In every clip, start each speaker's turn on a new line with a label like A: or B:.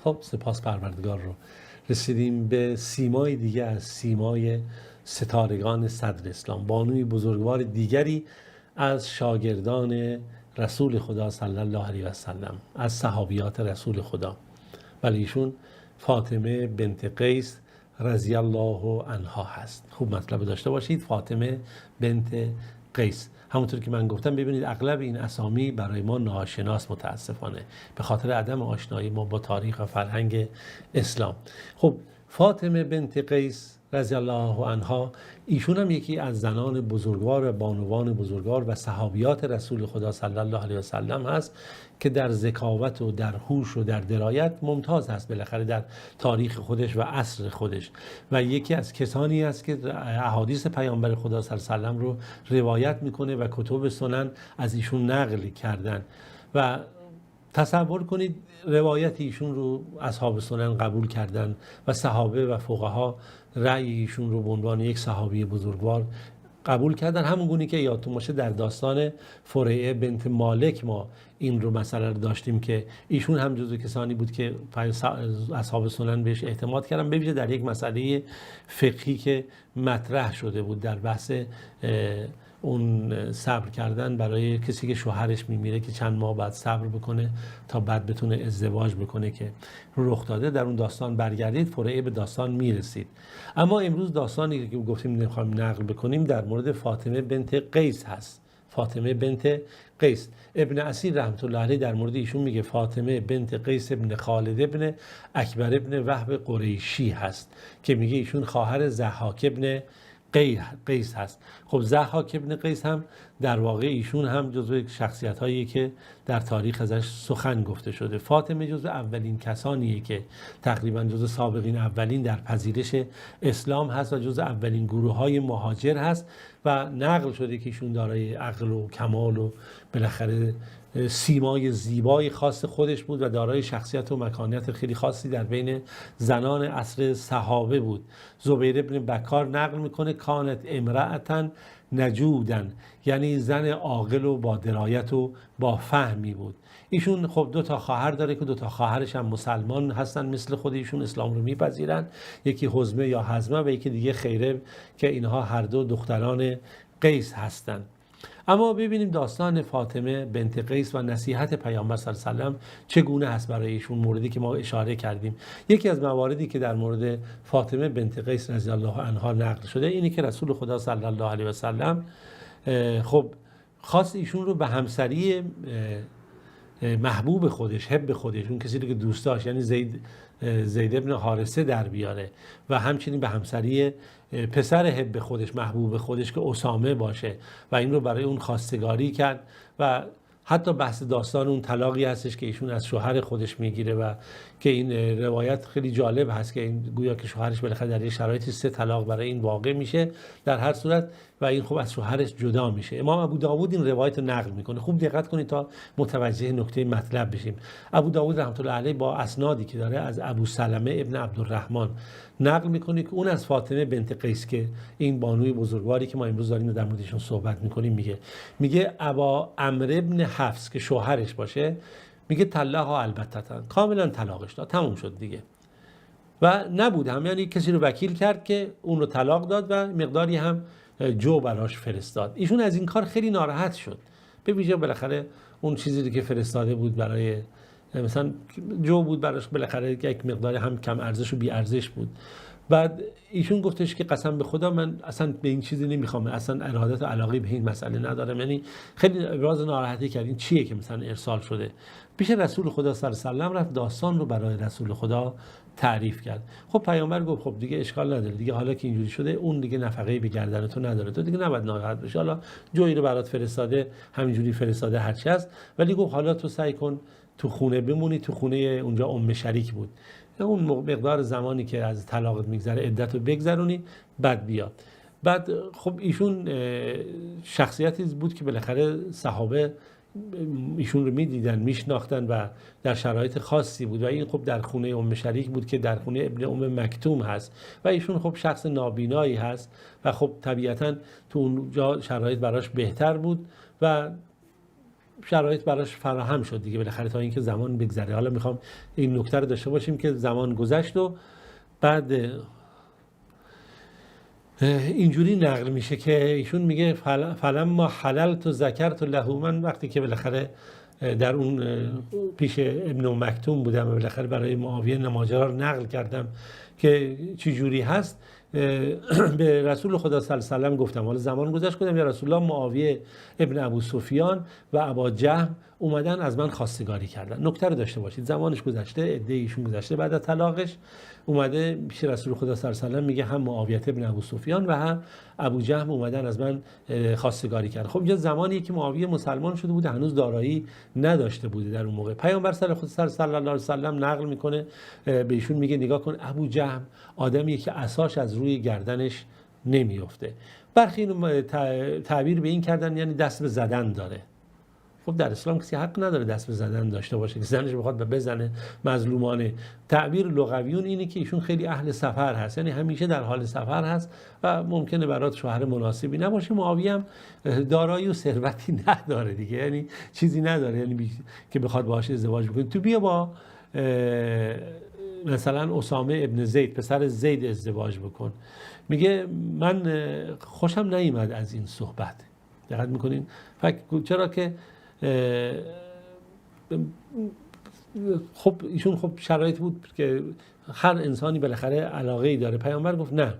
A: خب سپاس پروردگار رو رسیدیم به سیمای دیگه از سیمای ستارگان صدر اسلام، بانوی بزرگوار دیگری از شاگردان رسول خدا صلی الله علیه و سلم، از صحابیات رسول خدا. ولی ایشون فاطمه بنت قیس رضی الله عنها هست. خوب مطلب داشته باشید، فاطمه بنت قیس. همونطور که من گفتم ببینید اغلب این اسامی برای ما ناشناس متاسفانه به خاطر عدم آشنایی ما با تاریخ و فرهنگ اسلام. خب فاطمه بنت قیس رضی الله عنها ایشون هم یکی از زنان بزرگوار و بانوان بزرگوار و صحابیات رسول خدا صلی الله علیه و سلم هست که در ذکاوت و در هوش و در درایت ممتاز هست بالاخره در تاریخ خودش و عصر خودش، و یکی از کسانی است که احادیث پیامبر خدا صلی الله علیه و سلم رو روایت میکنه و کتب سنن از ایشون نقل کردن. و تصور کنید روایت ایشون رو اصحاب سنن قبول کردن و صحابه و فقها رأی ایشون رو به عنوان یک صحابی بزرگوار قبول کردن. همون گونه که یادتون باشه در داستان فریعه بنت مالک ما این رو مثلا داشتیم که ایشون هم جزو کسانی بود که اصحاب سنن بهش اعتماد کردن، به ویژه در یک مسئله فقهی که مطرح شده بود در بحث اون صبر کردن برای کسی که شوهرش میمیره که چند ماه بعد صبر بکنه تا بعد بتونه ازدواج بکنه که رخ داده. در اون داستان برگردید، فریعه به داستان میرسید. اما امروز داستانی که گفتیم نمیخوایم نقل بکنیم در مورد فاطمه بنت قیس هست. فاطمه بنت قیس، ابن اسیر رحمت الله علیه در مورد ایشون میگه فاطمه بنت قیس ابن خالد ابن اکبر ابن وهب قریشی هست که میگه ایشون خواهر ضحاک ابن قیس هست. خب ضحاک ابن قیس هم در واقع ایشون هم جزو شخصیت هایی که در تاریخ ازش سخن گفته شده. فاطمه جزو اولین کسانیه که تقریبا جزو سابقین اولین در پذیرش اسلام هست و جزو اولین گروه های مهاجر هست و نقل شده که ایشون دارای عقل و کمال و بالاخره سیمای زیبای خاص خودش بود و دارای شخصیت و مکانیت خیلی خاصی در بین زنان عصر صحابه بود. زبیر ابن بکار نقل میکنه کانت امرأتن نجودن، یعنی زن عاقل و با درایت و با فهمی بود. ایشون خب 2 تا خواهر داره که 2 تا خواهرش هم مسلمان هستن مثل خود ایشون، اسلام رو میپذیرن. یکی حزمه یا حزمه و یکی دیگه خیره که اینها هر دو دختران قیس هستند. اما ببینیم داستان فاطمه بنت قیس و نصیحت پیامبر صلی الله علیه و سلم چگونه هست برای ایشون، موردی که ما اشاره کردیم. یکی از مواردی که در مورد فاطمه بنت قیس رضی الله عنها نقل شده اینی که رسول خدا صلی الله علیه و سلم خب خواست ایشون رو به همسری محبوب خودش، حب خودش، اون کسی که دوست داشت، یعنی زید ابن حارثه در بیاره و همچنین به همسری پسر حب خودش، محبوب خودش که اسامه باشه و این رو برای اون خواستگاری کرد. و حتی بحث داستان اون طلاقی هستش که ایشون از شوهر خودش میگیره و که این روایت خیلی جالب هست که این گویا که شوهرش بالاخره در یه شرایطی 3 طلاق برای این واقع میشه در هر صورت و این خب از شوهرش جدا میشه. امام ابو داوود این روایت رو نقل میکنه. خوب دقت کنید تا متوجه نکته مطلب بشیم. ابو داوود رحمت الله علیه با اسنادی که داره از ابو سلمه ابن عبدالرحمن نقل میکنه که اون از فاطمه بنت قیس که این بانوی بزرگواری که ما امروز داریم در موردشون صحبت میکنیم میگه ابا عمرو ابن حفص که شوهرش باشه میگه طلقها البته، کاملا طلاقش داد، تموم شد دیگه. و نبود هم، یعنی کسی رو وکیل کرد که اون رو طلاق داد و مقداری هم جو براش فرستاد. ایشون از این کار خیلی ناراحت شد، به ویژه بالاخره اون چیزی که فرستاده بود برای مثلا جو بود براش بالاخره یک مقداری هم کم ارزش و بی ارزش بود. بعد ایشون گفتش که قسم به خدا من اصلا به این چیزی نمیخوام، اصلا ارادت و علاقه به این مسئله ندارم. یعنی خیلی ابراز ناراحتی کرد این چیه که مثلا ارسال شده. پیش رسول خدا صلی الله علیه و سلم رفت، داستان رو برای رسول خدا تعریف کرد. خب پیامبر گفت خب دیگه اشکال نداره دیگه، حالا که اینجوری شده اون دیگه نفقه به گردن تو نداره، تو دیگه نباید ناراحت بشی. حالا جویی رو برات فرستاده، همینجوری فرستاده هرچی هست، ولی گفت حالا تو سعی کن تو خونه بمونی. تو خونه اونجا ام شریک بود، اون مقدار زمانی که از طلاقت میگذره عدت رو بگذرونی بعد بیا. بعد خب ایشون شخصیتی بود که بالاخره صحابه ایشون رو میدیدن، میشناختن و در شرایط خاصی بود و این خب در خونه ام شریک بود که در خونه ابن ام مکتوم هست و ایشون خب شخص نابینایی هست و خب طبیعتاً تو اونجا شرایط براش بهتر بود و شرایط براش فراهم شد دیگه بالاخره تا اینکه زمان بگذره. حالا میخوام این نکته رو داشته باشیم که زمان گذشت و بعد اینجوری نقل میشه که ایشون میگه فلما حللت و ذکرت له، من وقتی که بالاخره در اون پیش ابن مکتوم بودم و بالاخره برای معاویه ماجرا رو نقل کردم که چی جوری هست، به رسول خدا صلی الله علیه و سلم گفتم، حالا زمان گذشت، گفتم یا رسول الله معاویه ابن ابو سفیان و ابا جهم اومدن از من خواستگاری کردن. نکته رو داشته باشید، زمانش گذشته، عده ایشون گذشته، بعد از طلاقش اومده پیش رسول خدا صلی الله علیه و سلم میگه هم معاویه ابن ابو سفیان و هم ابو جهم اومدن از من خواستگاری کردن. خب اینجا زمانی که معاویه مسلمان شده بوده، هنوز دارایی نداشته بوده در اون موقع. پیامبر صلی الله علیه و سلم نقل میکنه، به ایشون میگه نگاه کن ابو جهم آدمیه که عصاش از روی گردنش نمیفته. برخی اینو تعبیر به این کردن یعنی دست به زدن داره. خب در اسلام کسی حق نداره دست به زدن داشته باشه که زنش بخواد بزنه مظلومانه. تعبیر لغویون اینه که ایشون خیلی اهل سفر هست، یعنی همیشه در حال سفر هست و ممکنه برات شوهر مناسبی نباشه. معاویه هم دارایی و ثروتی نداره دیگه، یعنی چیزی نداره یعنی که بخواد باهاش ازدواج بکنه. تو بیا با مثلا اسامه ابن زید پسر زید ازدواج بکن. میگه من خوشم نیامد از این صحبت. دقت میکنین؟ چرا که خب ایشون خب شرایط بود که هر انسانی بالاخره علاقه‌ای داره. پیامبر گفت نه.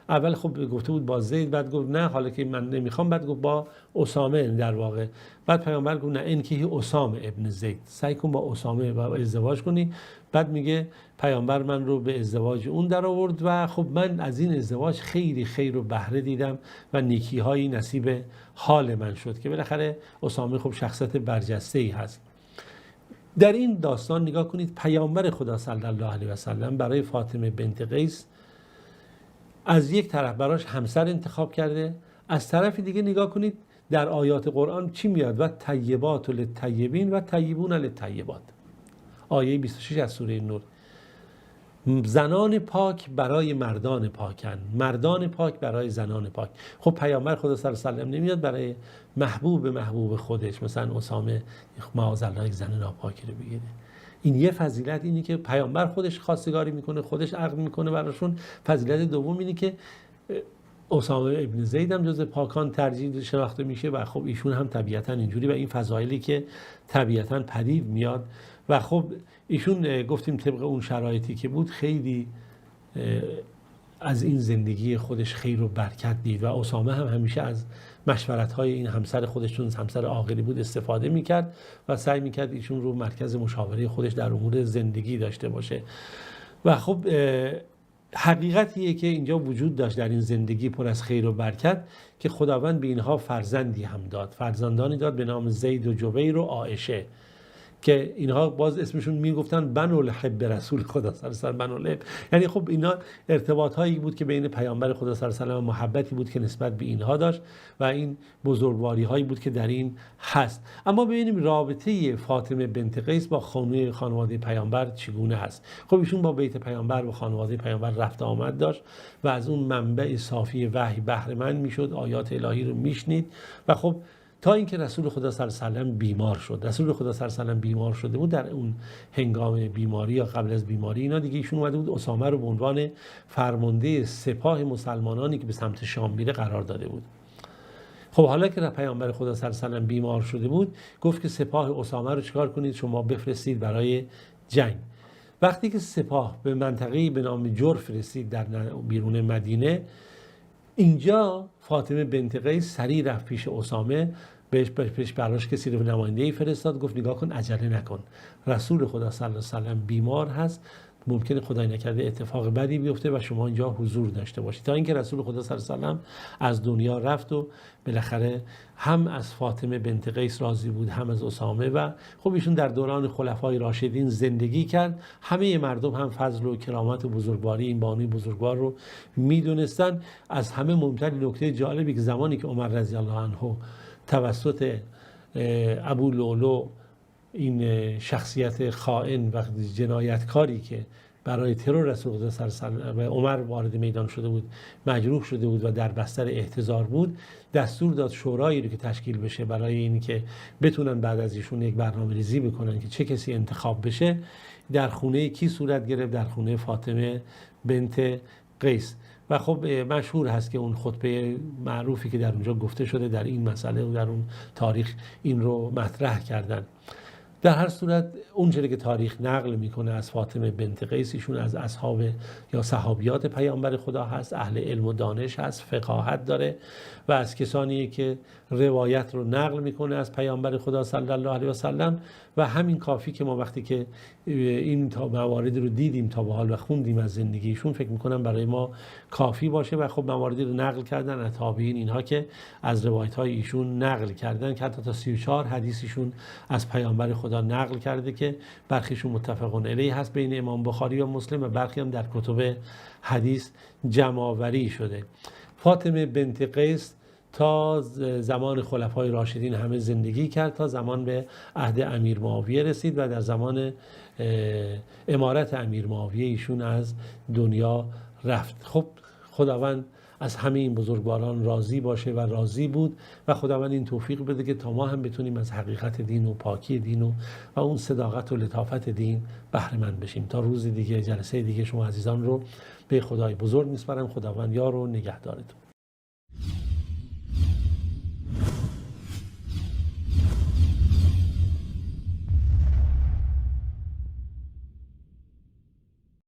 A: اول خب گفته بود با زید، بعد گفت نه حالا که من نمیخوام، بعد گفت با اسامه در واقع. بعد پیامبر گفت نه این که اسامه ابن زید، سعی کن با اسامه با ازدواج کنی. بعد میگه پیامبر من رو به ازدواج اون در آورد و خب من از این ازدواج خیلی خیر و بهره دیدم و نیکی‌هایی نصیب حال من شد که بالاخره اسامه خب شخصیت برجسته‌ای هست. در این داستان نگاه کنید پیامبر خدا صلی الله علیه و سلم برای فاطمه بنت قیس از یک طرف براش همسر انتخاب کرده، از طرف دیگه نگاه کنید در آیات قرآن چی میاد؟ و طیبات للطیبین و طیبون للطیبات. آیه 26 از سوره نور. زنان پاک برای مردان پاکن، مردان پاک برای زنان پاک. خب پیامبر خدا صلی الله علیه و سلم نمیاد برای محبوب خودش مثلا اسامه معاذالله یک زن ناپاکی رو بگیره. این یه فضیلت، اینی که پیامبر خودش خواستگاری میکنه، خودش عقد میکنه براشون. فضیلت دوم اینی که اسامه ابن زید هم جز پاکان ترجیح شناخته میشه و خب ایشون هم طبیعتا اینجوری و این فضایلی که طبیعتا پدید میاد. و خب ایشون گفتیم طبق اون شرایطی که بود خیلی از این زندگی خودش خیر و برکت دید و اسامه هم همیشه از مشورت‌های این همسر خودشون، همسر عاقلی بود، استفاده میکرد و سعی میکرد ایشون رو مرکز مشاوره خودش در امور زندگی داشته باشه. و خب حقیقتیه که اینجا وجود داشت در این زندگی پر از خیر و برکت که خداوند به اینها فرزندی هم داد، فرزندانی داد به نام زید و جبیر و عایشه که اینها باز اسمشون میگفتن بنو الحب رسول خدا صلی الله علیه و بنو الحب، یعنی خب اینا ارتباط هایی بود که بین پیامبر خدا صلی الله علیه و محبتی بود که نسبت به اینها داشت و این بزرگواری هایی بود که در این هست. اما ببینیم رابطه فاطمه بنت قیس با خانواده پیامبر چگونه هست. خب ایشون با بیت پیامبر و خانواده پیامبر رفت آمد داشت و از اون منبع صافی وحی بهره مند میشد، آیات الهی رو میشنید و خب تا اینکه رسول خدا صلی الله علیه و سلم بیمار شد. رسول خدا صلی الله علیه و سلم بیمار شده بود، در اون هنگام بیماری یا قبل از بیماری اینا دیگه ایشون اومده بود اسامه رو به عنوان فرمانده سپاه مسلمانانی که به سمت شام میره قرار داده بود. خب حالا که پیامبر خدا صلی الله علیه و سلم بیمار شده بود، گفت که سپاه اسامه رو چیکار کنید؟ شما بفرستید برای جنگ. وقتی که سپاه به منطقه‌ای به نام جرف رسید در بیرون مدینه، اینجا فاطمه بنت قیس سریع رفت پیش اسامه، بهش براش کسی رو نماینده‌ای فرستاد، گفت نگاه کن عجله نکن، رسول خدا صلی الله علیه و سلم بیمار هست، ممکنه خدای نکرده اتفاق بدی بیفته و شما اینجا حضور داشته باشید. تا اینکه رسول خدا صلی الله علیه و سلم از دنیا رفت و بالاخره هم از فاطمه بنت قیس راضی بود هم از اسامه و خب ایشون در دوران خلفای راشدین زندگی کرد. همه مردم هم فضل و کرامت و بزرگواری این بانوی بزرگوار رو میدونستن. از همه مهمتر نکته جالبی که زمانی که عمر رضی الله عنه توسط ابو لؤلؤ این شخصیت خائن و جنایتکاری که برای ترور رسول خدا صلی الله علیه و آله و عمر وارد میدان شده بود، مجروح شده بود و در بستر احتضار بود، دستور داد شورایی رو که تشکیل بشه برای اینکه بتونن بعد از ایشون یک برنامه‌ریزی بکنن که چه کسی انتخاب بشه. در خونه کی صورت گرفت؟ در خونه فاطمه بنت قیس. و خب مشهور هست که اون خطبه معروفی که در اونجا گفته شده در این مسئله و در اون تاریخ این رو مطرح کردن. در هر صورت اونجوری که تاریخ نقل میکنه از فاطمه بنت قیس، ایشون از اصحاب یا صحابیات پیامبر خدا هست، اهل علم و دانش هست، فقاهت داره و از کسانی که روایت رو نقل میکنه از پیامبر خدا صلی الله علیه و سلم. و همین کافی که ما وقتی که این موارد رو دیدیم تا به حال و خوندیم از زندگیشون، فکر میکنم برای ما کافی باشه. و خب مواردی رو نقل کردن از تابعین، اینها که از روایت های ایشون نقل کردن که حتی تا 34 حدیثشون از پیامبر خدا نقل کرده که برخیشون متفقون علیه هست بین امام بخاری و مسلم و برخی هم در کتب حدیث جمع آوری شده. فاطمه بنت قیس تا زمان خلفای راشدین همه زندگی کرد، تا زمان به عهد امیر معاویه رسید و در زمان امارت امیر معاویه ایشون از دنیا رفت. خب خداوند از همه این بزرگواران راضی باشه و راضی بود و خداوند این توفیق بده که تا ما هم بتونیم از حقیقت دین و پاکی دین و اون صداقت و لطافت دین بهره مند بشیم. تا روز دیگه، جلسه دیگه، شما عزیزان رو به خدای بزرگ میسپارم. خداوند یار و نگهدارتون.